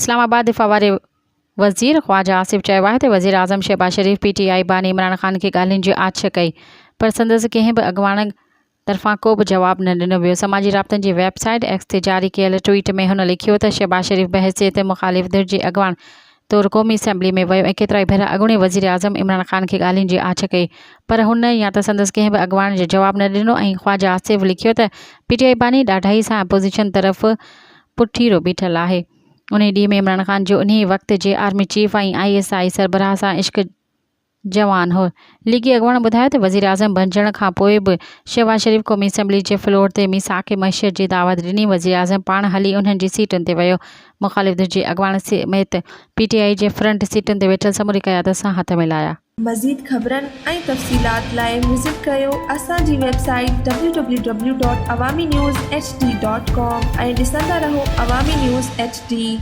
इस्लामाबाद दिफ़ा वारे वज़ीर ख़्वाजा आसिफ़ चयो आहे त वज़ीर आज़म शहबाज शरीफ़ PTI बानी इमरान ख़ान खे ॻाल्हियुनि जी आछ कई, पर संदसि कंहिं बि अॻवान तरफ़ां को बि जवाबु न ॾिनो वियो। समाजी राब्तनि जी वेबसाइट एक्स ते जारी कयल ट्वीट में हुन लिखियो त शहबाज शरीफ़ बहसियत मुख़ालिफ़ धिर जे अॻवान तौरु क़ौमी असैम्बली में वियो ऐं केतिरा ई भेरा अॻूणे वज़ीर आज़म इमरान ख़ान खे ॻाल्हियुनि जी आछ कई, पर हुन या त संदसि कंहिं बि अॻवान जो जवाबु न ॾिनो। ऐं ख़्वाजा आसिफ़ लिखियो त PTI बानी ॾाढाई सां अपोज़िशन तरफ़ पुठीरो बीठल आहे। उन ॾींहुं में इमरान ख़ान जो उन वक़्त जे आर्मी चीफ ऐं ISI सरबराह सां इश्क जवान हो। लीगी अॻवान ॿुधायो त वज़ीर आज़म बणजण खां पोइ बि शहबाज शरीफ़ क़ौमी असैम्बली जे फ्लोर ते मीसाक मइशत जी दावत ॾिनी। वज़ीर आज़म पाण हली उन्हनि जी सीटुनि ते वियो। मुख़ालिफ़ धिर जे अॻवान समेत PTI जे फ्रंट सीटुनि ते वेठल समूरी क़यादत सां हथ मिलाया। मज़ीद ख़बरनि ऐं तफ़सीलात लाइ विज़िट कयो असांजी वेबसाइट www.awamiNewsHD.com ऐं ॾिसंदा रहो अवामी न्यूज़ HD।